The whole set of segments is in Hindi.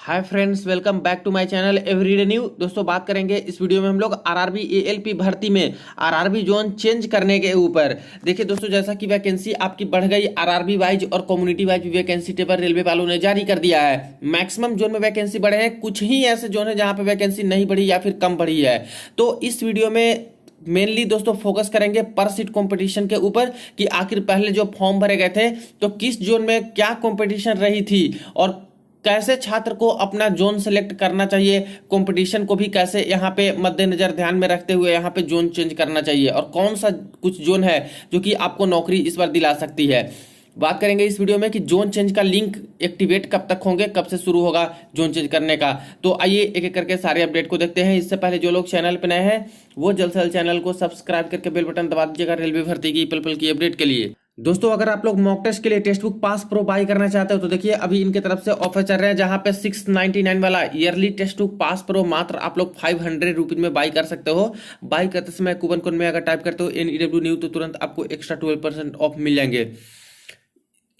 Hi friends, welcome back to my channel everyday new. दोस्तों, बात करेंगे इस वीडियो में हम लोग आरआरबी एएलपी भर्ती में आरआरबी जोन चेंज करने के ऊपर। देखिए दोस्तों, जैसा कि वैकेंसी आपकी बढ़ गई, आरआरबी वाइज और कम्युनिटी वाइज भी वैकेंसी टेबल रेलवे वालों ने जारी कर दिया है। मैक्सिमम जोन में वैकेंसी बढ़े हैं, कुछ ही ऐसे जोन है जहां पे वैकेंसी नहीं बढ़ी या फिर कम बढ़ी है। तो इस वीडियो में मेनली दोस्तों फोकस करेंगे पर सीट कंपटीशन के ऊपर कि आखिर पहले जो फॉर्म भरे गए थे तो किस जोन में क्या कंपटीशन रही थी और कैसे छात्र को अपना जोन सेलेक्ट करना चाहिए, कंपटीशन को भी कैसे यहाँ पे मद्देनजर ध्यान में रखते हुए यहाँ पे जोन चेंज करना चाहिए और कौन सा कुछ जोन है जो कि आपको नौकरी इस बार दिला सकती है। बात करेंगे इस वीडियो में कि जोन चेंज का लिंक एक्टिवेट कब तक होंगे, कब से शुरू होगा जोन चेंज करने का। तो आइए एक एक करके सारे अपडेट को देखते हैं। इससे पहले जो लोग चैनल पर नए हैं वो जल्द से जल्द चैनल को सब्सक्राइब करके बेल बटन दबा दीजिएगा रेलवे भर्ती की पल पल की अपडेट के लिए। दोस्तों, अगर आप लोग मॉक टेस्ट के लिए text book pass pro bye करना चाहते हो तो देखिए अभी इनके तरफ से ऑफर चल रहे हैं जहां पे 699 वाला yearly text book pass pro मात्र आप लोग 500 रुपीज में बाय कर सकते हो। बाय करते समय कूपन कोड में अगर टाइप करते हो NEW न्यू तो तुरंत आपको एक्स्ट्रा 12% ऑफ मिल जाएंगे।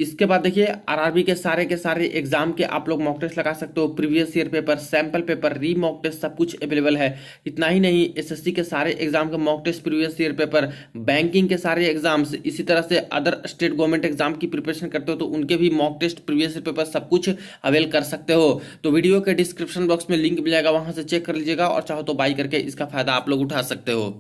इसके बाद देखिए आरआरबी के सारे एग्जाम के आप लोग मॉक टेस्ट लगा सकते हो। Previous year paper, sample paper, री मॉक टेस्ट सब कुछ अवेलेबल है। इतना ही नहीं, एसएससी के सारे एग्जाम के mock test, previous year paper, banking के सारे एग्जाम्स, इसी तरह से अदर स्टेट गवर्नमेंट एग्जाम की प्रिपरेशन करते हो तो उनके भी mock test, previous year paper सब कुछ अवेल कर सकते हो। तो वीडियो के डिस्क्रिप्शन बॉक्स में लिंक मिल जाएगा, वहां से चेक कर लीजिएगा और चाहो तो बाई करके इसका फायदा आप लोग उठा सकते हो।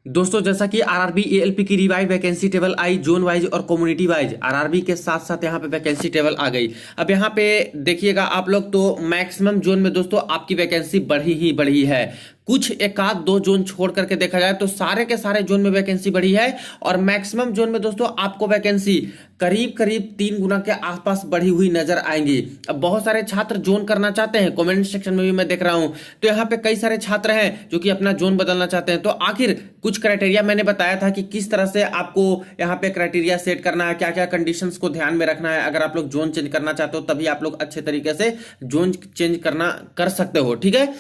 दोस्तों, जैसा कि आरआरबी एएलपी की revise vacancy table I zone wise और कम्युनिटी वाइज, आरआरबी के साथ साथ यहाँ पे वैकेंसी टेबल आ गई। अब यहाँ पे देखिएगा आप लोग तो मैक्सिमम जोन में दोस्तों आपकी वैकेंसी बढ़ी ही बढ़ी है। कुछ एक आध दो जोन छोड़ करके देखा जाए तो सारे के सारे जोन में वैकेंसी बढ़ी है और मैक्सिमम जोन में दोस्तों आपको वैकेंसी करीब करीब 3 गुना के आसपास बढ़ी हुई नजर आएंगी। अब बहुत सारे छात्र जोन करना चाहते हैं, कमेंट सेक्शन में भी मैं देख रहा हूं तो यहाँ पे कई सारे छात्र हैं जो कि अपना जोन बदलना चाहते हैं। तो आखिर कुछ क्राइटेरिया मैंने बताया था कि किस तरह से आपको यहाँ पे क्राइटेरिया सेट करना है, क्या क्या कंडीशंस को ध्यान में रखना है। अगर आप लोग जोन चेंज करना चाहते हो तभी आप लोग अच्छे तरीके से जोन चेंज करना कर सकते हो, ठीक है,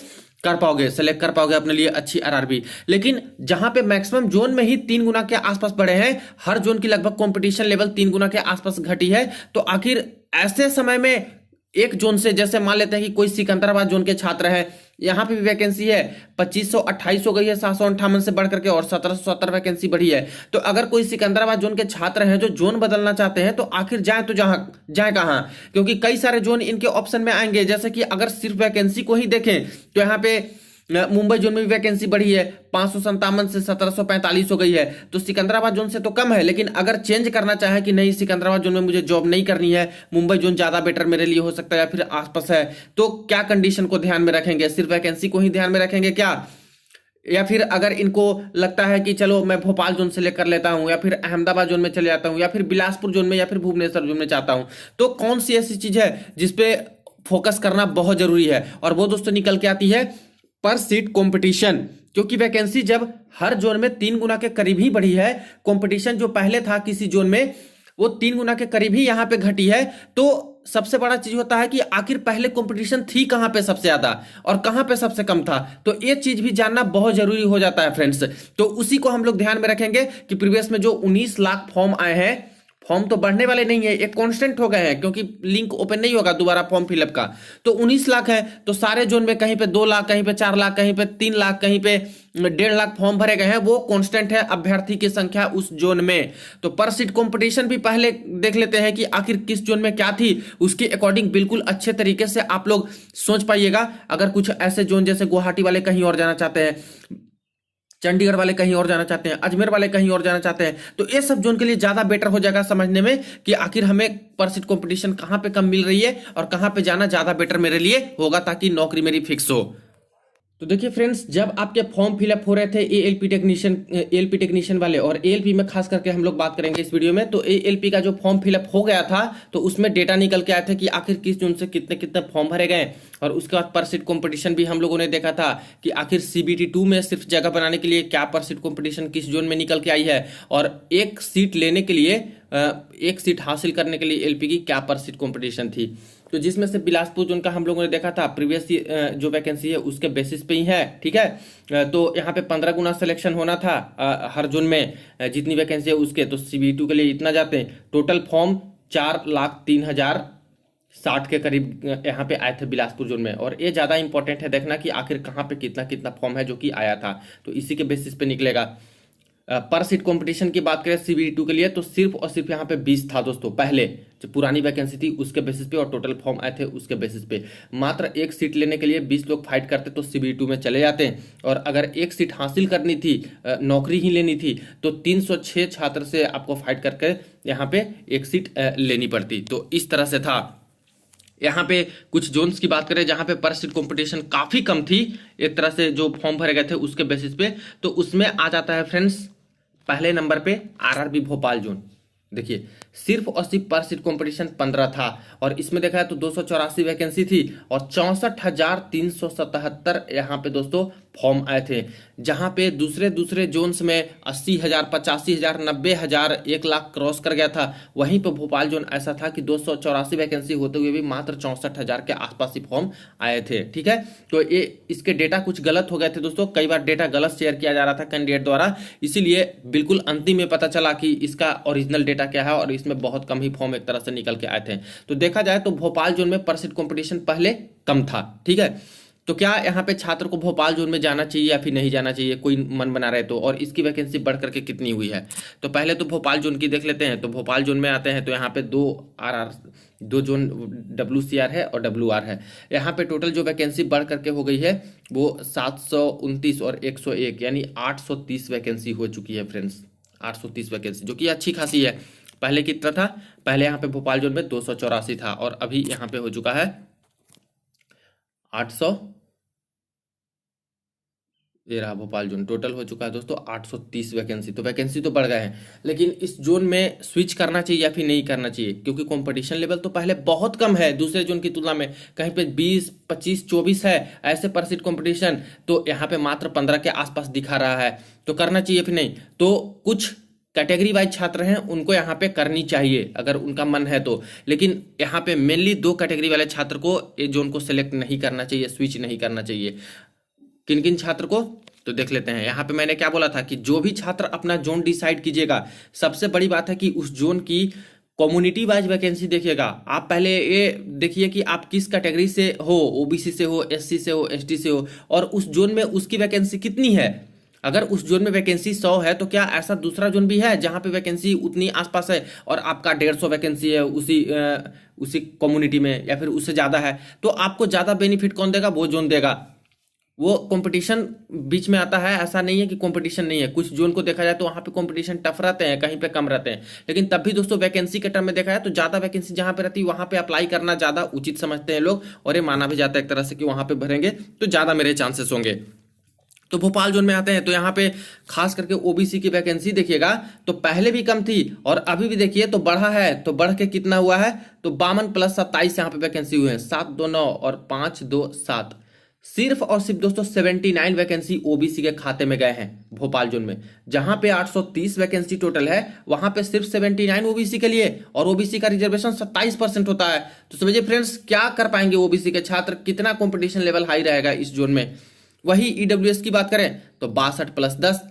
कर पाओगे, सेलेक्ट कर पाओगे अपने लिए अच्छी आरआरबी। लेकिन जहां पे मैक्सिमम जोन में ही 3 गुना के आसपास बढ़े हैं, हर जोन की लगभग कंपटीशन लेवल 3 गुना के आसपास घटी है, तो आखिर ऐसे समय में एक जोन से, जैसे मान लेते हैं कि कोई सिकंदराबाद जोन के छात्र हैं, यहां पे भी वैकेंसी है 2500 28 हो गई है 758 से बढ़ करके और 1770 वैकेंसी बढ़ी है। तो अगर कोई सिकंदराबाद जोन के छात्र हैं जो जोन बदलना चाहते हैं तो आखिर जाए तो जहां जाए कहां, क्योंकि कई सारे जोन इनके ऑप्शन में आएंगे। जैसे कि अगर सिर्फ वैकेंसी को ही देखें तो यहाँ पे मुंबई जोन में भी वैकेंसी बढ़ी है, 557 से 1745 हो गई है, तो सिकंदराबाद जोन से तो कम है। लेकिन अगर चेंज करना चाहे कि नहीं सिकंदराबाद जोन में मुझे जॉब नहीं करनी है, मुंबई जोन ज्यादा बेटर मेरे लिए हो सकता है या फिर आसपास है, तो क्या कंडीशन को ध्यान में रखेंगे? सिर्फ वैकेंसी को ही ध्यान में रखेंगे क्या? या फिर अगर इनको लगता है कि चलो मैं भोपाल जोन से लेकर लेता हूं या फिर अहमदाबाद जोन में चले जाता हूं या फिर बिलासपुर जोन में या फिर भुवनेश्वर जोन में चाहता हूं, तो कौन सी ऐसी चीज है जिसपे फोकस करना बहुत जरूरी है? और वो दोस्तों निकल के आती है पर सीट कंपटीशन। क्योंकि वैकेंसी जब हर जोन में 3 गुना के करीब ही बढ़ी है, कंपटीशन जो पहले था किसी जोन में वो 3 गुना के करीब ही यहां पे घटी है, तो सबसे बड़ा चीज होता है कि आखिर पहले कंपटीशन थी कहां पे सबसे ज्यादा और कहां पे सबसे कम था। तो ये चीज भी जानना बहुत जरूरी हो जाता है फ्रेंड्स। तो उसी को हम लोग ध्यान में रखेंगे कि प्रीवियस में जो 19 लाख फॉर्म आए हैं, फॉर्म तो बढ़ने वाले नहीं है, एक कांस्टेंट हो गए हैं क्योंकि लिंक ओपन नहीं होगा दोबारा फॉर्म फिलअप का। तो 19 लाख है तो सारे जोन में कहीं पे 2 लाख, कहीं पे 4 लाख, कहीं पे 3 लाख, कहीं पे 1.5 लाख फॉर्म भरे गए हैं। वो कांस्टेंट है अभ्यर्थी की संख्या उस जोन में। तो पर सीट कंपटीशन भी पहले देख लेते हैं कि आखिर किस जोन में क्या थी, उसके अकॉर्डिंग बिल्कुल अच्छे तरीके से आप लोग सोच पाइएगा। अगर कुछ ऐसे जोन जैसे गुवाहाटी वाले कहीं और जाना चाहते हैं, चंडीगढ़ वाले कहीं और जाना चाहते हैं, अजमेर वाले कहीं और जाना चाहते हैं, तो ये सब जोन के लिए ज्यादा बेटर हो जाएगा समझने में कि आखिर हमें पर सीट कंपटीशन कहां पे कम मिल रही है और कहां पे जाना ज्यादा बेटर मेरे लिए होगा ताकि नौकरी मेरी फिक्स हो। तो देखिए फ्रेंड्स, जब आपके फॉर्म फिलअप हो रहे थे एएलपी टेक्नीशियन वाले, और एएलपी में खास करके हम लोग बात करेंगे इस वीडियो में, तो एएलपी का जो फॉर्म फिलअप हो गया था तो उसमें डेटा निकल के आया था कि आखिर किस जोन से कितने कितने फॉर्म भरे गए। और उसके बाद पर सीट कॉम्पिटिशन भी हम लोगों ने देखा था कि आखिर CBT 2 में सिर्फ जगह बनाने के लिए क्या पर सीट कॉम्पिटिशन किस जोन में निकल के आई है, और एक सीट लेने के लिए, एक सीट हासिल करने के लिए एलपी की क्या पर सीट कॉम्पिटिशन थी। तो जिसमें से बिलासपुर जोन का हम लोगों ने देखा था प्रीवियस जो वैकेंसी है उसके बेसिस पे ही है, ठीक है। तो यहाँ पे 15 गुना सिलेक्शन होना था हर जोन में, जितनी वैकेंसी है उसके। तो CBT 2 के लिए इतना जाते हैं, टोटल फॉर्म 4,03,000 60 के करीब यहाँ पे आए थे बिलासपुर जोन में। और ये ज़्यादा इंपॉर्टेंट है देखना कि आखिर कहाँ पे कितना कितना फॉर्म है जो कि आया था, तो इसी के बेसिस पे निकलेगा। पर सीट कंपटीशन की बात करें CBD2 के लिए तो सिर्फ और सिर्फ यहाँ पे 20 था दोस्तों, पहले जो पुरानी वैकेंसी थी उसके बेसिस पे, और टोटल फॉर्म आए थे उसके बेसिस पे। मात्र एक सीट लेने के लिए 20 लोग फाइट करते तो CBD2 में चले जाते, और अगर एक सीट हासिल करनी थी, नौकरी ही लेनी थी, तो 306 छात्र से आपको फाइट करके यहाँ पे एक सीट लेनी पड़ती। तो इस तरह से था। यहाँ पे कुछ जोन्स की बात करें जहाँ पे पर सीट कंपटीशन काफ़ी कम थी, एक तरह से जो फॉर्म भरे गए थे उसके बेसिस पे, तो उसमें आ जाता है फ्रेंड्स पहले नंबर पे RRB भोपाल जोन। देखिए सिर्फ और सिर्फ पर सीट कॉम्पिटिशन 15 था, और इसमें देखा है तो 284 वैकेंसी थी और 64,377 यहाँ पे दोस्तों फॉर्म आए थे। जहाँ पे दूसरे दूसरे जोन्स में 80,000, 85,000, 90,000, 1 लाख क्रॉस कर गया था, वहीं पे भोपाल जोन ऐसा था कि 284 वैकेंसी होते हुए भी मात्र 64,000 के आसपास ही फॉर्म आए थे। ठीक है, तो ये इसके डेटा कुछ गलत हो गए थे दोस्तों, कई बार डेटा गलत शेयर किया जा रहा था कैंडिडेट द्वारा, इसीलिए बिल्कुल अंतिम में पता चला कि इसका ओरिजिनल डेटा क्या है, और इसमें बहुत कम ही फॉर्म एक तरह से निकल के आए थे। तो देखा जाए तो भोपाल जोन में पर सीट कंपटीशन पहले कम था। ठीक है, तो क्या यहाँ पे छात्र को भोपाल जोन में जाना चाहिए या फिर नहीं जाना चाहिए, कोई मन बना रहे तो, और इसकी वैकेंसी बढ़ करके कितनी हुई है। तो पहले तो भोपाल जोन की देख लेते हैं। तो भोपाल जोन में आते हैं तो यहाँ पे दो जोन WCR है और WR है। यहाँ पे टोटल जो वैकेंसी बढ़ करके हो गई है वो 729 और 101, यानी 830 वैकेंसी हो चुकी है फ्रेंड्स, 830 वैकेंसी, जो कि अच्छी खासी है। पहले कितना था, पहले यहाँ पे भोपाल जोन में 284 था, और अभी यहाँ पे हो चुका है 800, ये रहा भोपाल जोन, टोटल हो चुका है दोस्तों 830 वैकेंसी। तो वैकेंसी तो बढ़ गए हैं, लेकिन इस जोन में स्विच करना चाहिए या फिर नहीं करना चाहिए, क्योंकि कंपटीशन लेवल तो पहले बहुत कम है दूसरे जोन की तुलना में, कहीं पे 20, 25, 24 है ऐसे पर सीट कंपटीशन, तो यहाँ पे मात्र 15 के आसपास दिखा रहा है। तो करना चाहिए फिर नहीं, तो कुछ कैटेगरी वाइज छात्र हैं उनको यहाँ पे करनी चाहिए अगर उनका मन है तो, लेकिन यहाँ पे मेनली 2 कैटेगरी वाले छात्र को इस जोन को सिलेक्ट नहीं करना चाहिए, स्विच नहीं करना चाहिए। किन किन छात्र को, तो देख लेते हैं। यहाँ पे मैंने क्या बोला था कि जो भी छात्र अपना जोन डिसाइड कीजिएगा, सबसे बड़ी बात है कि उस जोन की कम्युनिटी वाइज वैकेंसी देखिएगा। आप पहले ये देखिए कि आप किस कैटेगरी से हो, OBC से हो, SC से हो, ST से हो, और उस जोन में उसकी वैकेंसी कितनी है। अगर उस जोन में वैकेंसी 100 है तो क्या ऐसा दूसरा जोन भी है जहां पे वैकेंसी उतनी आसपास है और आपका 150 वैकेंसी है उसी कम्युनिटी में, या फिर उससे ज़्यादा है, तो आपको ज़्यादा बेनिफिट कौन देगा, वो जोन देगा। वो कंपटीशन बीच में आता है, ऐसा नहीं है कि कंपटीशन नहीं है। कुछ जोन को देखा जाए तो वहाँ पे कंपटीशन टफ रहते हैं, कहीं पे कम रहते हैं, लेकिन तब भी दोस्तों वैकेंसी के टर्म में देखा जाए तो ज़्यादा वैकेंसी जहाँ पे रहती है वहाँ पे अप्लाई करना ज़्यादा उचित समझते हैं लोग, और ये माना भी जाता है एक तरह से कि वहाँ पे भरेंगे तो ज़्यादा मेरे चांसेस होंगे। तो भोपाल जोन में आते हैं तो यहाँ पे खास करके OBC की वैकेंसी देखिएगा तो पहले भी कम थी और अभी भी देखिए तो बढ़ा है। तो बढ़ के कितना हुआ है, तो 52 + 27 यहाँ पे वैकेंसी हुए हैं, 7, 2, 9 और 5, 2, 7। सिर्फ और सिर्फ दोस्तों 79 वैकेंसी OBC के खाते में गए हैं भोपाल जोन में। जहां पे 830 वैकेंसी टोटल है वहां पे सिर्फ 79 OBC के लिए, और OBC का रिजर्वेशन 27% होता है। तो समझिए फ्रेंड्स क्या कर पाएंगे OBC के छात्र, कितना कंपटीशन लेवल हाई रहेगा इस जोन में। वही EWS की बात करें तो 62 + 10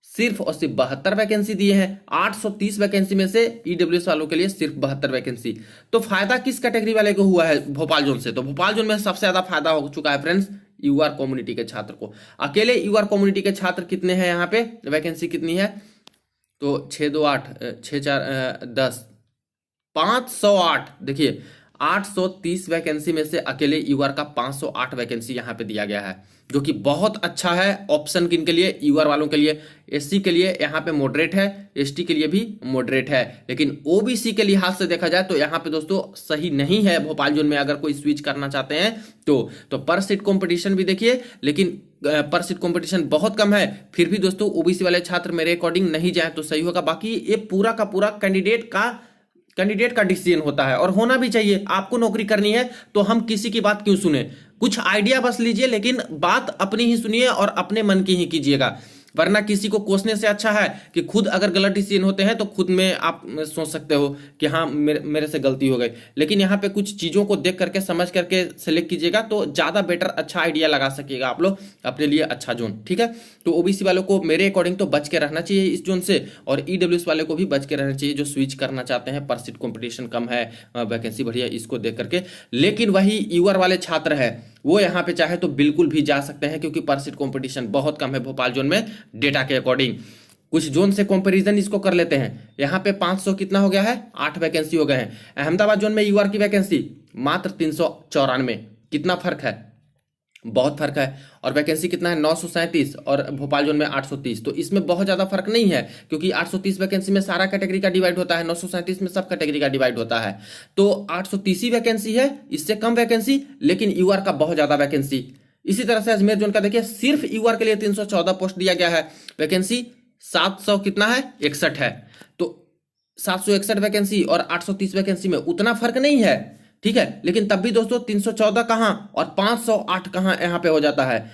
सिर्फ और सिर्फ 72 वैकेंसी दिए हैं। 830 वैकेंसी में से EWS वालों के लिए सिर्फ 72 वैकेंसी। तो फायदा किस कैटेगरी वाले को हुआ है भोपाल जोन से, तो भोपाल जोन में सबसे ज्यादा फायदा हो चुका है फ्रेंड्स UR कम्युनिटी के छात्र को। अकेले UR कम्युनिटी के छात्र कितने हैं, यहाँ पे वैकेंसी कितनी है, तो 6, 2, 8, 6, 4, 10, 508। देखिए 830 वैकेंसी में से अकेले UR का 508 वैकेंसी यहाँ पे दिया गया है, जो कि बहुत अच्छा है ऑप्शन किन के लिए, UR वालों के लिए। SC के लिए यहाँ पे मॉडरेट है, ST के लिए भी मॉडरेट है, लेकिन OBC के लिहाज से देखा जाए तो यहाँ पे दोस्तों सही नहीं है भोपाल जोन में। अगर कोई स्विच करना चाहते हैं तो पर सीट कंपटीशन भी देखिए, लेकिन पर सीट कंपटीशन बहुत कम है, फिर भी दोस्तों OBC वाले छात्र मेरे अकॉर्डिंग नहीं जाए तो सही होगा। बाकी ये पूरा का पूरा कैंडिडेट का डिसीजन होता है, और होना भी चाहिए। आपको नौकरी करनी है तो हम किसी की बात क्यों सुने, कुछ आइडिया बस लीजिए, लेकिन बात अपनी ही सुनिए और अपने मन की ही कीजिएगा। वरना किसी को कोसने से अच्छा है कि खुद अगर गलत डिसीजन होते हैं तो खुद में आप सोच सकते हो कि हाँ मेरे से गलती हो गई। लेकिन यहाँ पे कुछ चीज़ों को देख करके समझ करके सेलेक्ट कीजिएगा तो ज़्यादा बेटर अच्छा आइडिया लगा सकिएगा आप लोग अपने लिए अच्छा जोन। ठीक है, तो ओबीसी वालों को मेरे अकॉर्डिंग तो बच के रहना चाहिए इस जोन से, और ईडब्ल्यूएस वाले को भी बच के रहना चाहिए जो स्विच करना चाहते हैं, पर सीट कॉम्पिटिशन कम है, वैकेंसी बढ़िया, इसको देख करके। लेकिन वही यूआर वाले छात्र है वो यहाँ पे चाहे तो बिल्कुल भी जा सकते हैं क्योंकि पर सीट कॉम्पिटिशन बहुत कम है भोपाल जोन में डेटा के अकॉर्डिंग। कुछ जोन से कंपैरिजन इसको कर लेते हैं। यहाँ पे 500 कितना हो गया है, 8 वैकेंसी हो गए हैं। अहमदाबाद जोन में यूआर की वैकेंसी मात्र 394, कितना फर्क है, बहुत फर्क है। और वैकेंसी कितना है, 937, और भोपाल जोन में 830। तो इसमें बहुत ज़्यादा फर्क नहीं है क्योंकि 830 वैकेंसी में सारा कैटेगरी का डिवाइड होता है, 937 में सब कैटेगरी का डिवाइड होता है। तो 830 ही वैकेंसी है, इससे कम वैकेंसी, लेकिन यूआर का बहुत ज़्यादा वैकेंसी। इसी तरह से अजमेर जोन का देखिए, सिर्फ यूआर के लिए 314 पोस्ट दिया गया है, वैकेंसी 700 कितना है, 61 है। तो 761 वैकेंसी और 830 वैकेंसी में उतना फर्क नहीं है, ठीक है। लेकिन तब भी दोस्तों 314 कहां और 508 कहां यहाँ पे हो जाता है।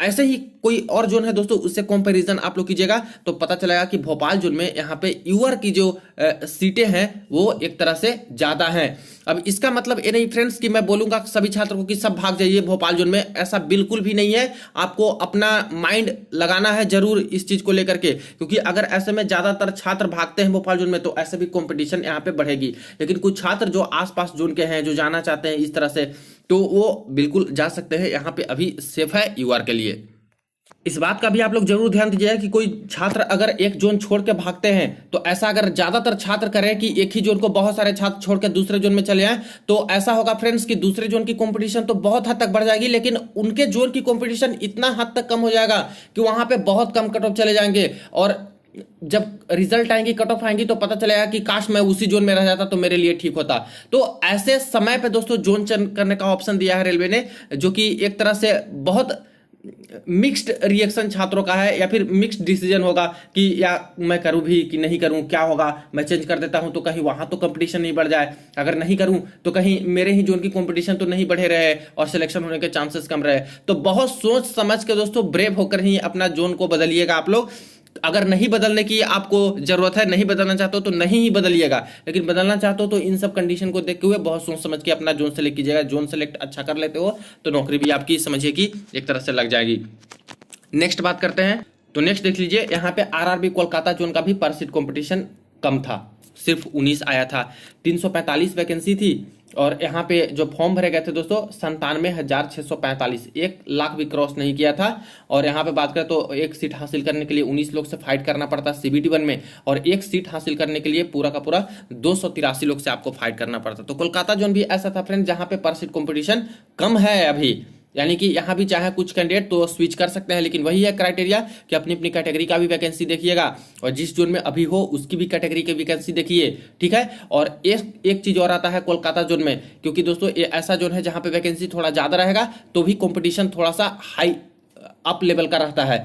ऐसे ही कोई और जोन है दोस्तों, उससे कंपैरिजन आप लोग कीजिएगा तो पता चलेगा कि भोपाल जोन में यहाँ पे यूआर की जो सीटें हैं वो एक तरह से ज्यादा हैं। अब इसका मतलब ये नहीं फ्रेंड्स कि मैं बोलूंगा सभी छात्रों को कि सब भाग जाइए भोपाल जोन में, ऐसा बिल्कुल भी नहीं है। आपको अपना माइंड लगाना है जरूर इस चीज को लेकर के, क्योंकि अगर ऐसे में ज्यादातर छात्र भागते हैं भोपाल जोन में तो ऐसे भी कॉम्पिटिशन यहाँ पे बढ़ेगी। लेकिन कुछ छात्र जो आसपास जोन के हैं, जो जाना चाहते हैं इस तरह से, तो वो बिल्कुल जा सकते हैं, यहाँ पे अभी सेफ है यूआर के लिए। इस बात का भी आप लोग जरूर ध्यान दीजिए कि कोई छात्र अगर एक जोन छोड़ के भागते हैं तो ऐसा अगर ज्यादातर छात्र करें कि एक ही जोन को बहुत सारे छात्र छोड़ के दूसरे जोन में चले आए तो ऐसा होगा फ्रेंड्स कि दूसरे जोन की कंपटीशन तो बहुत हद तक बढ़ जाएगी, लेकिन उनके जोन की कंपटीशन इतना हद तक कम हो जाएगा कि वहां पे बहुत कम कट ऑफ चले जाएंगे। और जब रिजल्ट आएंगी, कट ऑफ आएंगी, तो पता चलेगा कि काश मैं उसी जोन में रह जाता तो मेरे लिए ठीक होता। तो ऐसे समय पे दोस्तों जोन चेंज करने का ऑप्शन दिया है रेलवे ने, जो कि एक तरह से बहुत मिक्स्ड रिएक्शन छात्रों का है, या फिर मिक्स्ड डिसीजन होगा कि या मैं करूं भी कि नहीं करूं, क्या होगा, मैं चेंज कर देता हूं तो कहीं वहां तो कंपटीशन नहीं बढ़ जाए, अगर नहीं करूं तो कहीं मेरे ही जोन की कंपटीशन तो नहीं बढ़े रहे और सिलेक्शन होने के चांसेस कम रहे। तो बहुत सोच समझ के दोस्तों ब्रेव होकर ही अपना जोन को बदलिएगा आप लोग। अगर नहीं बदलने की आपको जरूरत है, नहीं बदलना चाहते हो तो नहीं ही बदलिएगा, लेकिन बदलना चाहते हो तो इन सब कंडीशन को देखते हुए बहुत सोच समझ के अपना जोन सेलेक्ट कीजिएगा। जोन सेलेक्ट अच्छा कर लेते हो तो नौकरी भी आपकी समझिए कि एक तरह से लग जाएगी। नेक्स्ट बात करते हैं, तो नेक्स्ट देख लीजिए, यहाँ पे आरआरबी कोलकाता जोन का भी पर सीट कॉम्पिटिशन कम था, सिर्फ 19 आया था, 345 वैकेंसी थी। और यहाँ पे जो फॉर्म भरे गए थे दोस्तों 97,645, 1 लाख भी क्रॉस नहीं किया था। और यहाँ पे बात करें तो एक सीट हासिल करने के लिए 19 लोग से फाइट करना पड़ता सीबीटी 1 में, और एक सीट हासिल करने के लिए पूरा का पूरा 283 लोग से आपको फाइट करना पड़ता। तो कोलकाता जोन भी ऐसा था फ्रेंड जहाँ पे पर सीट कॉम्पिटिशन कम है अभी, यानी कि यहाँ भी चाहे कुछ कैंडिडेट तो स्विच कर सकते हैं, लेकिन वही है क्राइटेरिया कि अपनी अपनी कैटेगरी का भी वैकेंसी देखिएगा और जिस जोन में अभी हो उसकी भी कैटेगरी की वैकेंसी देखिए, ठीक है। और एक चीज और आता है कोलकाता जोन में, क्योंकि दोस्तों ये ऐसा जोन है जहाँ पे वैकेंसी थोड़ा ज्यादा रहेगा तो भी कॉम्पिटिशन थोड़ा सा हाई अप लेवल का रहता है।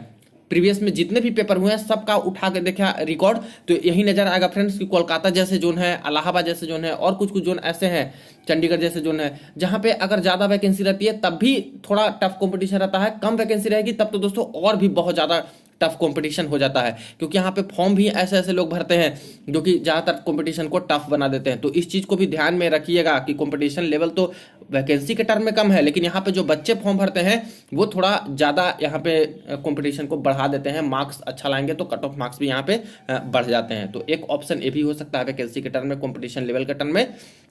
प्रीवियस में जितने भी पेपर हुए हैं सबका उठा के देखा रिकॉर्ड तो यही नजर आएगा फ्रेंड्स कि कोलकाता जैसे जोन है, इलाहाबाद जैसे जोन है, और कुछ कुछ जोन ऐसे हैं, चंडीगढ़ जैसे जोन है, जहां पे अगर ज्यादा वैकेंसी रहती है तब भी थोड़ा टफ कंपटीशन रहता है, कम वैकेंसी रहेगी तब तो दोस्तों और भी बहुत ज्यादा टफ कंपटीशन हो जाता है, क्योंकि यहाँ पे फॉर्म भी ऐसे ऐसे लोग भरते हैं जो कि ज़्यादातर कंपटीशन को टफ बना देते हैं। तो इस चीज़ को भी ध्यान में रखिएगा कि कंपटीशन लेवल तो वैकेंसी के टर्म में कम है, लेकिन यहाँ पे जो बच्चे फॉर्म भरते हैं वो थोड़ा ज़्यादा यहाँ पे कंपटीशन को बढ़ा देते हैं। मार्क्स अच्छा लाएंगे तो कट ऑफ मार्क्स भी यहाँ पे बढ़ जाते हैं। तो एक ऑप्शन ये भी हो सकता है वैकेंसी के टर्म में, कॉम्पिटिशन लेवल के टर्म में,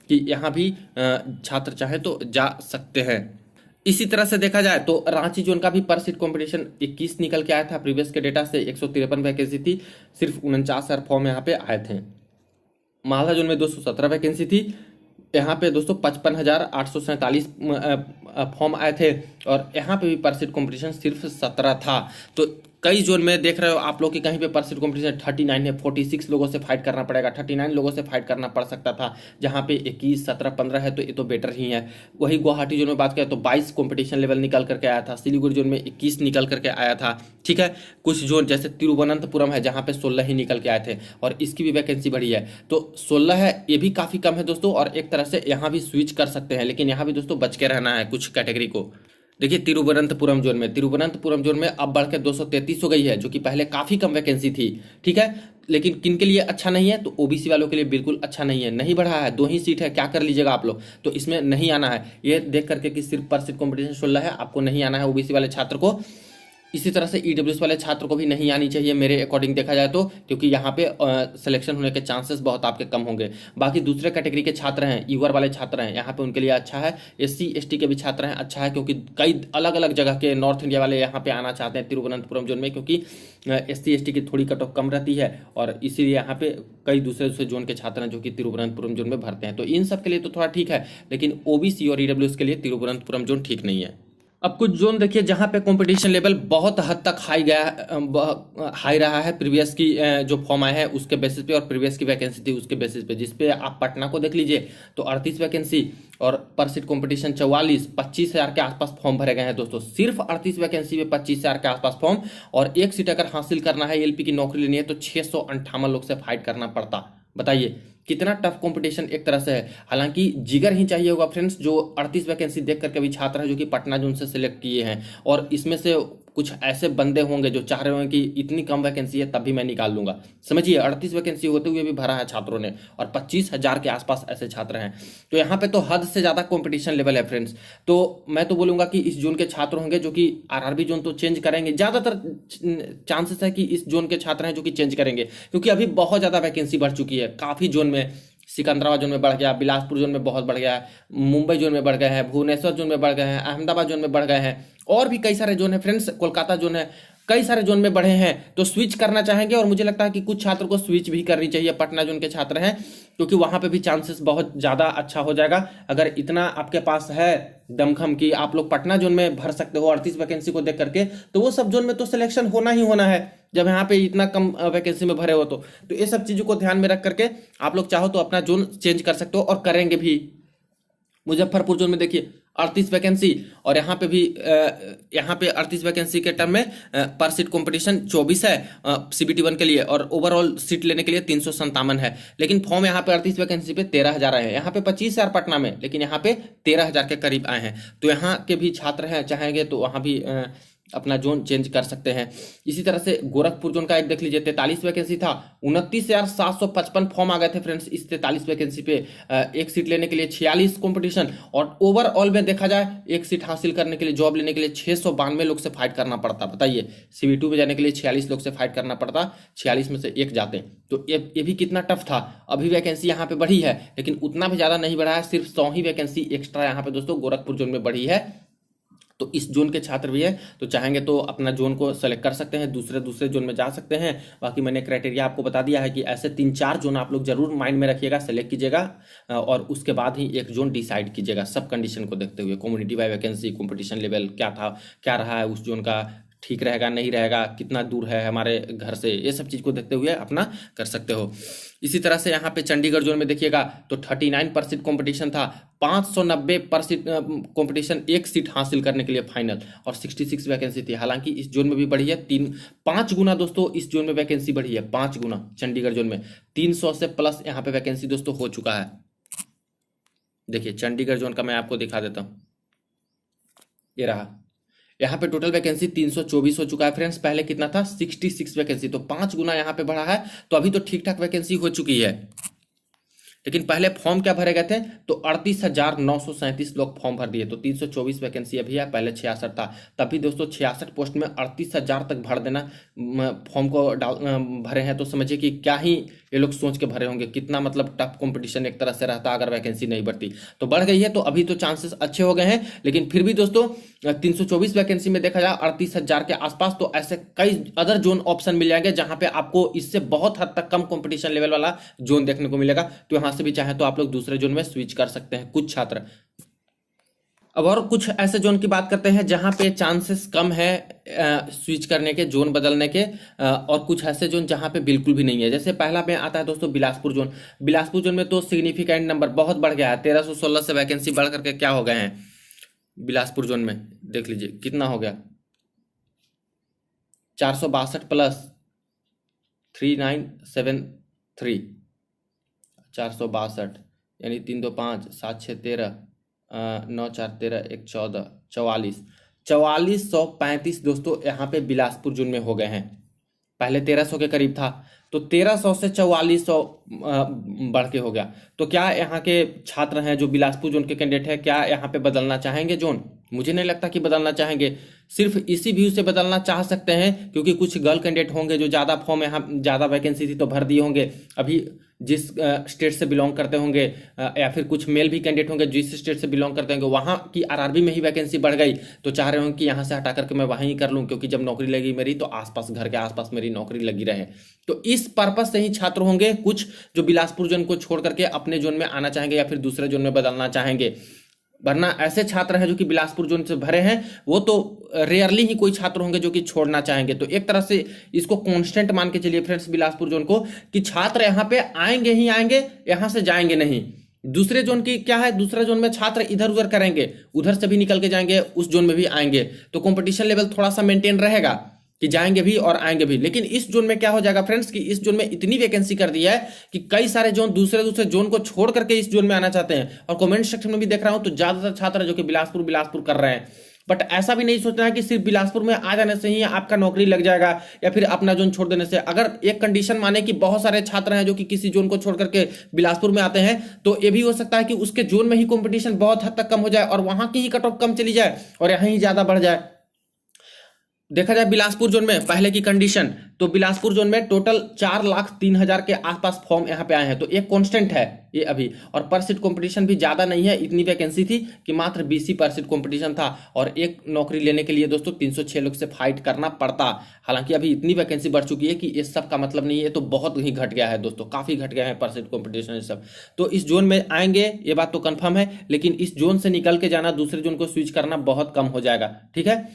कि यहाँ भी छात्र चाहे तो जा सकते हैं। इसी तरह से देखा जाए तो रांची जोन का भी पर सीट कंपटीशन 21 निकल के आया था, प्रीवियस के डेटा से 153 वैकेंसी थी, सिर्फ 49,000 फॉर्म यहाँ पे आए थे। मालदा जोन में 217 वैकेंसी थी, यहाँ पे दोस्तों 55,847 फॉर्म आए थे, और यहाँ पे भी पर सीट कॉम्पिटिशन सिर्फ 17 था। तो कई जोन में देख रहे हो आप लोग कि कहीं पे पर सीट कॉम्पिटिशन 39 है, 46 लोगों से फाइट करना पड़ेगा, 39 लोगों से फाइट करना पड़ सकता था, जहाँ पे 21, 17, 15 है तो ये तो बेटर ही है। वही गुवाहाटी जोन में बात करें तो 22 कॉम्पिटिशन लेवल निकल करके आया था, सिलीगुड़ी जोन में 21 निकल करके आया था, ठीक है। कुछ जोन जैसे तिरुवनंतपुरम है जहाँ पे 16 ही निकल के आए थे, और इसकी भी वैकेंसी बढ़ी है, तो 16 है, ये भी काफ़ी कम है दोस्तों। और एक तरह से यहाँ भी स्विच कर सकते हैं, लेकिन यहाँ भी दोस्तों बच के रहना है कुछ कैटेगरी को। देखिए तिरुवनंतपुरम जोन में अब बढ़ के 233 हो गई है, जो कि पहले काफ़ी कम वैकेंसी थी। ठीक है, लेकिन किन के लिए अच्छा नहीं है, तो ओबीसी वालों के लिए बिल्कुल अच्छा नहीं है। नहीं बढ़ा है, 2 ही सीट है, क्या कर लीजिएगा आप लोग, तो इसमें नहीं आना है। ये देख करके कि सिर्फ पर सीट कॉम्पिटिशन 16 है, आपको नहीं आना है ओबीसी वाले छात्र को। इसी तरह से ईडब्ल्यूएस वाले छात्र को भी नहीं आनी चाहिए मेरे अकॉर्डिंग देखा जाए तो, क्योंकि यहाँ पे सिलेक्शन होने के चांसेस बहुत आपके कम होंगे। बाकी दूसरे कैटेगरी के छात्र हैं, यूआर वाले छात्र हैं, यहाँ पे उनके लिए अच्छा है। एससी एसटी के भी छात्र हैं, अच्छा है, क्योंकि कई अलग अलग जगह के नॉर्थ इंडिया वाले यहाँ पे आना चाहते हैं तिरुवनंतपुरम जोन में, क्योंकि एससी एसटी की थोड़ी कट ऑफ कम रहती है, और इसीलिए यहाँ पे कई दूसरे दूसरे जोन के छात्र हैं जो कि तिरुवनंतपुरम जोन में भरते हैं। तो इन सब के लिए तो थोड़ा ठीक है, लेकिन ओबीसी और ईडब्ल्यूएस के लिए तिरुवनंतपुरम जोन ठीक नहीं है। अब कुछ जोन देखिए जहां पे कंपटीशन लेवल बहुत हद तक हाई रहा है। प्रीवियस की जो फॉर्म आए हैं उसके बेसिस पे, और प्रीवियस की वैकेंसी थी उसके बेसिस पे, जिसपे आप पटना को देख लीजिए तो 38 वैकेंसी और पर सीट कंपटीशन 44, 25,000 के आसपास फॉर्म भरे गए हैं दोस्तों। सिर्फ 38 वैकेंसी में 25,000 के आसपास फॉर्म, और एक सीट अगर हासिल करना है, एलपी की नौकरी लेनी है, तो 658 लोग से फाइट करना पड़ता। बताइए कितना टफ कंपटीशन एक तरह से है। हालांकि जिगर ही चाहिए होगा फ्रेंड्स, जो 38 वैकेंसी देख करके भी छात्र हैं जो कि पटना जोन से सिलेक्ट किए हैं, और इसमें से कुछ ऐसे बंदे होंगे जो चाह रहे होंगे कि इतनी कम वैकेंसी है तब भी मैं निकाल लूंगा। समझिए 38 वैकेंसी होते हुए भी भरा है छात्रों ने, और 25,000 के आसपास ऐसे छात्र हैं। तो यहाँ पे तो हद से ज्यादा कंपटीशन लेवल है फ्रेंड्स। तो मैं तो बोलूंगा कि इस जोन के छात्र होंगे जो कि आरआरबी जोन तो चेंज करेंगे, ज्यादातर चांसेस है कि इस जोन के छात्र हैं जो कि चेंज करेंगे, क्योंकि अभी बहुत ज्यादा वैकेंसी बढ़ चुकी है काफी जोन में। सिकंदराबाद जोन में बढ़ गया, बिलासपुर जोन में बहुत बढ़ गया है, मुंबई जोन में बढ़ गए हैं, भुवनेश्वर जोन में बढ़ गए हैं, अहमदाबाद जोन में बढ़ गए हैं, और भी कई सारे जोन है फ्रेंड्स, कोलकाता जोन है, कई सारे जोन में बढ़े हैं। तो स्विच करना चाहेंगे, और मुझे लगता है कि कुछ छात्र को स्विच भी करनी चाहिए, पटना जोन के छात्र हैं, क्योंकि वहां पे भी चांसेस बहुत ज्यादा अच्छा हो जाएगा। अगर इतना आपके पास है दमखम कि आप लोग पटना जोन में भर सकते हो 38 वैकेंसी को देख करके, तो वो सब जोन में तो सिलेक्शन होना ही होना है, जब यहाँ पे इतना कम वैकेंसी में भरे हो तो ये सब चीजों को ध्यान में रख करके आप लोग चाहो तो अपना जोन चेंज कर सकते हो, और करेंगे भी। मुजफ्फरपुर जोन में देखिए 38 वैकेंसी, और यहाँ पे भी यहाँ पे 38 वैकेंसी के टर्म में पर सीट कंपटीशन 24 है सीबीटी 1 के लिए, और ओवरऑल सीट लेने के लिए 357 है। लेकिन फॉर्म यहाँ पे 38 वैकेंसी पे 13,000 आए हैं, यहाँ पे 25,000 पटना में, लेकिन यहाँ पे 13,000 के करीब आए हैं। तो यहाँ के भी छात्र हैं, चाहेंगे तो वहाँ भी अपना जोन चेंज कर सकते हैं। इसी तरह से गोरखपुर जोन का एक देख लीजिए, 43 वैकेंसी था, 29,755 फॉर्म आ गए थे फ्रेंड्स इस 43 वैकेंसी पे। एक सीट लेने के लिए 46 कंपटीशन, और ओवरऑल में देखा जाए एक सीट हासिल करने के लिए, जॉब लेने के लिए 692 लोग से फाइट करना पड़ता। बताइए सीबी2 में जाने के लिए 46 लोग से फाइट करना पड़ता, 46 में से एक जाते, तो ये भी कितना टफ था। अभी वैकेंसी यहाँ पे बढ़ी है, लेकिन उतना भी ज्यादा नहीं बढ़ा है, सिर्फ 100 ही वैकेंसी एक्स्ट्रा यहाँ पे दोस्तों गोरखपुर जोन में बढ़ी है। तो इस जोन के छात्र भी हैं, तो चाहेंगे तो अपना जोन को सेलेक्ट कर सकते हैं, दूसरे दूसरे जोन में जा सकते हैं। बाकी मैंने क्राइटेरिया आपको बता दिया है कि ऐसे 3-4 जोन आप लोग जरूर माइंड में रखिएगा, सेलेक्ट कीजिएगा, और उसके बाद ही एक जोन डिसाइड कीजिएगा, सब कंडीशन को देखते हुए, community bye vacancy, competition level क्या था, क्या रहा है उस जोन का, ठीक रहेगा नहीं रहेगा, कितना दूर है हमारे घर से, ये सब चीज़ को देखते हुए अपना कर सकते हो। इसी तरह से यहाँ पे चंडीगढ़ जोन में देखिएगा तो 39% कंपटीशन था, 590% कंपटीशन एक सीट हासिल करने के लिए फाइनल, और 66 वैकेंसी थी। हालांकि इस जोन में भी बढ़ी है 5 गुना दोस्तों, इस जोन में वैकेंसी बढ़ी है 5 गुना। चंडीगढ़ जोन में 300 से प्लस यहाँ पे वैकेंसी दोस्तों हो चुका है। देखिए चंडीगढ़ जोन का मैं आपको दिखा देता हूँ, ये रहा, यहाँ पे टोटल वैकेंसी 324 हो चुका है फ्रेंड्स। पहले कितना था 66 वैकेंसी, तो 5 गुना यहाँ पे बढ़ा है। तो अभी तो ठीक ठाक वैकेंसी हो चुकी है, लेकिन पहले फॉर्म क्या भरे गए थे, तो 38,937 लोग फॉर्म भर दिए, तो 324 वैकेंसी अभी है, पहले 66 था। तभी दोस्तों 66 पोस्ट में 38,000 तक भर देना फॉर्म को भरे हैं, तो समझिए कि क्या ही ये लोग सोच के भरे होंगे, कितना मतलब टफ कंपटीशन एक तरह से रहता अगर वैकेंसी नहीं बढ़ती। तो बढ़ गई है, तो अभी तो चांसेस अच्छे हो गए हैं, लेकिन फिर भी दोस्तों 324 वैकेंसी में देखा जाए 38,000 के आसपास, तो ऐसे कई अदर जोन ऑप्शन मिल जाएंगे जहां पे आपको इससे बहुत हद तक कम कंपटीशन लेवल वाला जोन देखने को मिलेगा। तो यहां से भी चाहे तो आप लोग दूसरे जोन में स्विच कर सकते हैं कुछ छात्र। अब और कुछ ऐसे जोन की बात करते हैं जहां पे चांसेस कम है स्विच करने के, जोन बदलने के, और कुछ ऐसे जोन जहां पे बिल्कुल भी नहीं है। जैसे पहला में आता है दोस्तों बिलासपुर जोन। बिलासपुर जोन में तो सिग्निफिकेंट नंबर बहुत बढ़ गया है, 1316 से वैकेंसी बढ़ करके क्या हो गए हैं बिलासपुर जोन में, देख लीजिए कितना हो गया, 462 प्लस 3973, 462 यानी 3 2 5 7 6 13 9 4 13 1 14 44, 4435 दोस्तों यहाँ पे बिलासपुर जोन में हो गए हैं। पहले 1300 के करीब था, तो 1300 से 4400 बढ़ के हो गया। तो क्या यहाँ के छात्र हैं जो बिलासपुर जोन के कैंडिडेट है, क्या यहाँ पे बदलना चाहेंगे जोन? मुझे नहीं लगता कि बदलना चाहेंगे। सिर्फ इसी व्यू से बदलना चाह सकते हैं क्योंकि कुछ गर्ल कैंडिडेट होंगे जो ज़्यादा फॉर्म, यहाँ ज़्यादा वैकेंसी थी तो भर दिए होंगे, अभी जिस स्टेट से बिलोंग करते होंगे, या फिर कुछ मेल भी कैंडिडेट होंगे जिस स्टेट से बिलोंग करते होंगे, वहाँ की आरआरबी में ही वैकेंसी बढ़ गई तो चाह रहे होंगे कि यहाँ से हटा करके मैं वहीं कर लूँ, क्योंकि जब नौकरी लगी मेरी तो आसपास, घर के आसपास मेरी नौकरी लगी रहे। तो इस पर्पज से ही छात्र होंगे कुछ जो बिलासपुर जोन को छोड़ करके अपने जोन में आना चाहेंगे या फिर दूसरे जोन में बदलना चाहेंगे। वरना ऐसे छात्र हैं जो कि बिलासपुर जोन से भरे हैं, वो तो रेयरली ही कोई छात्र होंगे जो कि छोड़ना चाहेंगे। तो एक तरह से इसको कांस्टेंट मान के चलिए फ्रेंड्स बिलासपुर जोन को, कि छात्र यहाँ पे आएंगे ही आएंगे, यहाँ से जाएंगे नहीं। दूसरे जोन की क्या है, दूसरे जोन में छात्र इधर उधर करेंगे, उधर से भी निकल के जाएंगे, उस जोन में भी आएंगे, तो कंपटीशन लेवल थोड़ा सा मेंटेन रहेगा कि जाएंगे भी और आएंगे भी। लेकिन इस जोन में क्या हो जाएगा फ्रेंड्स कि इस जोन में इतनी वैकेंसी कर दी है कि कई सारे जोन दूसरे जोन को छोड़ करके इस जोन में आना चाहते हैं। और कमेंट सेक्शन में भी देख रहा हूं तो ज्यादातर छात्र जो कि बिलासपुर कर रहे हैं। बट ऐसा भी नहीं सोचना है कि सिर्फ बिलासपुर में आ जाने से ही आपका नौकरी लग जाएगा या फिर अपना जोन छोड़ देने से। अगर एक कंडीशन माने कि बहुत सारे छात्र हैं जो कि किसी जोन को छोड़ करके बिलासपुर में आते हैं, तो ये भी हो सकता है कि उसके जोन में ही कंपटीशन बहुत हद तक कम हो जाए और वहां की ही कट ऑफ कम चली जाए और यहां ही ज्यादा बढ़ जाए। देखा जाए बिलासपुर जोन में पहले की कंडीशन, तो बिलासपुर जोन में टोटल 4,03,000 के आसपास फॉर्म यहाँ पे आए हैं, तो एक कांस्टेंट है ये अभी। और पर सीट कंपटीशन भी ज्यादा नहीं है, इतनी वैकेंसी थी कि मात्र 20 पर सीट कंपटीशन था और एक नौकरी लेने के लिए दोस्तों 306 लोग से फाइट करना पड़ता। हालांकि अभी इतनी वैकेंसी बढ़ चुकी है कि ये सब का मतलब नहीं है, तो बहुत ही घट गया है दोस्तों, काफी घट गया है पर सीट कंपटीशन सब। तो इस जोन में आएंगे ये बात तो कंफर्म है, लेकिन इस जोन से निकल के जाना, दूसरे जोन को स्विच करना बहुत कम हो जाएगा। ठीक है,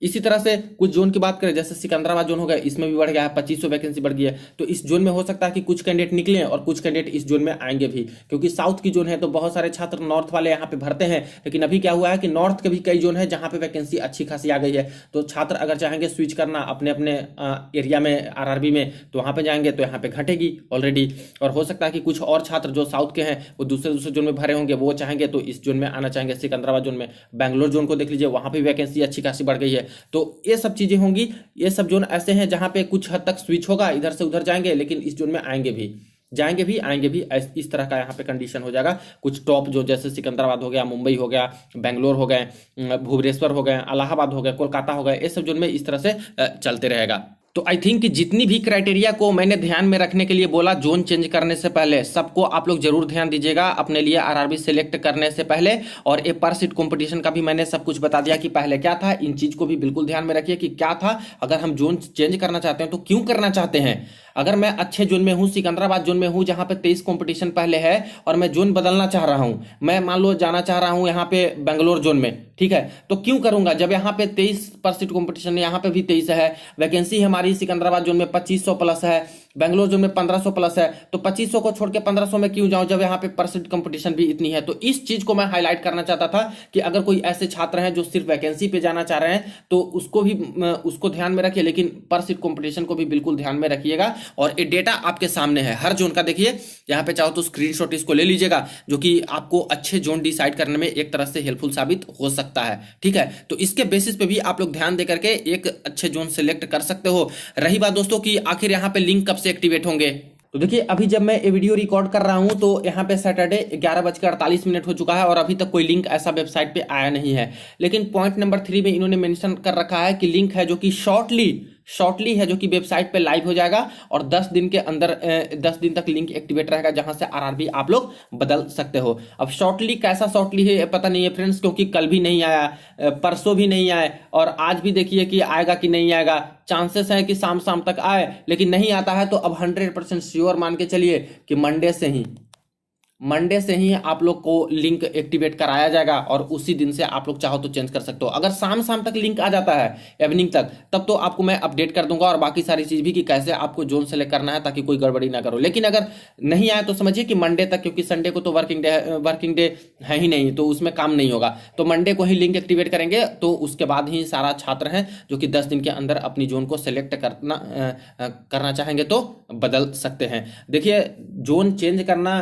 इसी तरह से कुछ जोन की बात करें, जैसे सिकंदराबाद जोन हो गया, इसमें भी बढ़ गया है, 2500 वैकेंसी बढ़ गई है। तो इस जोन में हो सकता है कि कुछ कैंडिडेट निकले और कुछ कैंडिडेट इस जोन में आएंगे भी, क्योंकि साउथ की जोन है तो बहुत सारे छात्र नॉर्थ वाले यहाँ पे भरते हैं। लेकिन अभी क्या हुआ है कि नॉर्थ के भी कई जोन है जहाँ पे वैकेंसी अच्छी खासी आ गई है, तो छात्र अगर चाहेंगे स्विच करना अपने अपने एरिया में आरआरबी में, तो वहाँ पे जाएंगे तो यहाँ पे घटेगी ऑलरेडी। और हो सकता है कि कुछ और छात्र जो साउथ के हैं वो दूसरे जोन में भरे होंगे, वो चाहेंगे तो इस जोन में आना चाहेंगे, सिकंदराबाद जोन में। बैंगलोर जोन को देख लीजिए, वहाँ पे वैकेंसी अच्छी खासी बढ़ गई है। तो ये सब चीजें होंगी, ये सब जोन ऐसे हैं जहां पे कुछ हद तक स्विच होगा, इधर से उधर जाएंगे, लेकिन इस जोन में आएंगे भी, जाएंगे भी, आएंगे भी। इस तरह का यहाँ पे कंडीशन हो जाएगा। कुछ टॉप जो जैसे सिकंदराबाद हो गया, मुंबई हो गया, बेंगलोर हो गए, भुवनेश्वर हो गए, इलाहाबाद हो गया, कोलकाता हो गया, ये सब जोन में इस तरह से चलते रहेगा। तो आई थिंक कि जितनी भी क्राइटेरिया को मैंने ध्यान में रखने के लिए बोला जोन चेंज करने से पहले, सबको आप लोग जरूर ध्यान दीजिएगा अपने लिए आरआरबी सेलेक्ट करने से पहले। और ये पर सीट कंपटीशन का भी मैंने सब कुछ बता दिया कि पहले क्या था, इन चीज को भी बिल्कुल ध्यान में रखिए कि क्या था। अगर हम जोन चेंज करना चाहते हैं तो क्यों करना चाहते हैं। अगर मैं अच्छे जोन में हूं, सिकंदराबाद जोन में हूं जहां पे 23 कंपटीशन पहले है, और मैं जोन बदलना चाह रहा हूं, मैं मान लो जाना चाह रहा हूं यहाँ पे बेंगलोर जोन में, ठीक है, तो क्यों करूंगा जब यहाँ पे 23% कंपटीशन, यहाँ पे भी 23 है, वैकेंसी हमारी सिकंदराबाद जोन में 2500 प्लस है, बेंगलोर जोन में 1500 प्लस है, तो 2500 को छोड़ के 1500 में क्यों जाऊं जब यहाँ पे परसेंट कंपटीशन भी इतनी है। तो इस चीज को मैं हाईलाइट करना चाहता था कि अगर कोई ऐसे छात्र हैं जो सिर्फ वैकेंसी पे जाना चाह रहे हैं तो उसको ध्यान में रखिए, लेकिन पर सीट कंपटीशन को भी बिल्कुल ध्यान में रखिएगा। और ये डेटा आपके सामने है हर जोन का, देखिए यहाँ पे चाहो तो स्क्रीनशॉट इसको ले लीजिएगा, जो कि आपको अच्छे जोन डिसाइड करने में एक तरह से हेल्पफुल साबित हो सकता है। ठीक है, तो इसके बेसिस पे भी आप लोग ध्यान दे करके एक अच्छे जोन सेलेक्ट कर सकते हो। रही बात दोस्तों कि आखिर यहाँ पे लिंक कब से एक्टिवेट होंगे, तो देखिए अभी जब मैं ये वीडियो रिकॉर्ड कर रहा हूं तो यहाँ पे सैटरडे 11:48 हो चुका है और अभी तक कोई लिंक ऐसा वेबसाइट पे आया नहीं है। लेकिन पॉइंट नंबर 3 में इन्होंने मेंशन कर रखा है कि लिंक है जो कि शॉर्टली है, जो कि वेबसाइट पे लाइव हो जाएगा और 10 दिन के अंदर 10 दिन तक लिंक एक्टिवेट रहेगा, जहां से आरआरबी आप लोग बदल सकते हो। अब शॉर्टली कैसा शॉर्टली है पता नहीं है फ्रेंड्स, क्योंकि कल भी नहीं आया, परसों भी नहीं आए और आज भी देखिए कि आएगा कि नहीं आएगा। चांसेस है कि शाम तक आए, लेकिन नहीं आता है तो अब 100% श्योर मान के चलिए कि मंडे से ही आप लोग को लिंक एक्टिवेट कराया जाएगा और उसी दिन से आप लोग चाहो तो चेंज कर सकते हो। अगर शाम तक लिंक आ जाता है इवनिंग तक, तब तो आपको मैं अपडेट कर दूंगा और बाकी सारी चीज भी कि कैसे आपको जोन सेलेक्ट करना है ताकि कोई गड़बड़ी ना करो। लेकिन अगर नहीं आए तो समझिए कि मंडे तक, क्योंकि संडे को तो वर्किंग डे है ही नहीं, तो उसमें काम नहीं होगा, तो मंडे को ही लिंक एक्टिवेट करेंगे। तो उसके बाद ही सारा छात्र हैं जो कि 10 दिन के अंदर अपनी जोन को सेलेक्ट करना चाहेंगे तो बदल सकते हैं। देखिए जोन चेंज करना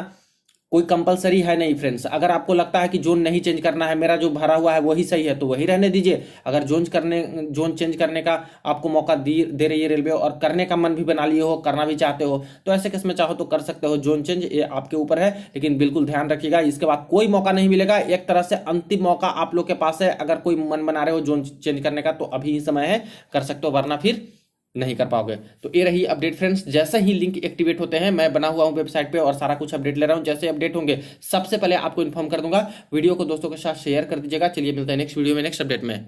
कोई कंपलसरी है नहीं फ्रेंड्स। अगर आपको लगता है कि जोन नहीं चेंज करना है, मेरा जो भरा हुआ है वही सही है, तो वही रहने दीजिए। अगर जोन चेंज करने का आपको मौका दे रही है रेलवे, और करने का मन भी बना लिए हो, करना भी चाहते हो, तो ऐसे केस में चाहो तो कर सकते हो जोन चेंज, ये आपके ऊपर है। लेकिन बिल्कुल ध्यान रखिएगा, इसके बाद कोई मौका नहीं मिलेगा। एक तरह से अंतिम मौका आप लोग के पास है। अगर कोई मन बना रहे हो जोन चेंज करने का, तो अभी ही समय है, कर सकते हो, वरना फिर नहीं कर पाओगे। तो ये रही अपडेट फ्रेंड्स। जैसे ही लिंक एक्टिवेट होते हैं, मैं बना हुआ हूं वेबसाइट पे और सारा कुछ अपडेट ले रहा हूं, जैसे अपडेट होंगे सबसे पहले आपको इन्फॉर्म कर दूंगा। वीडियो को दोस्तों के साथ शेयर कर दीजिएगा। चलिए मिलते हैं नेक्स्ट वीडियो में, नेक्स्ट अपडेट में।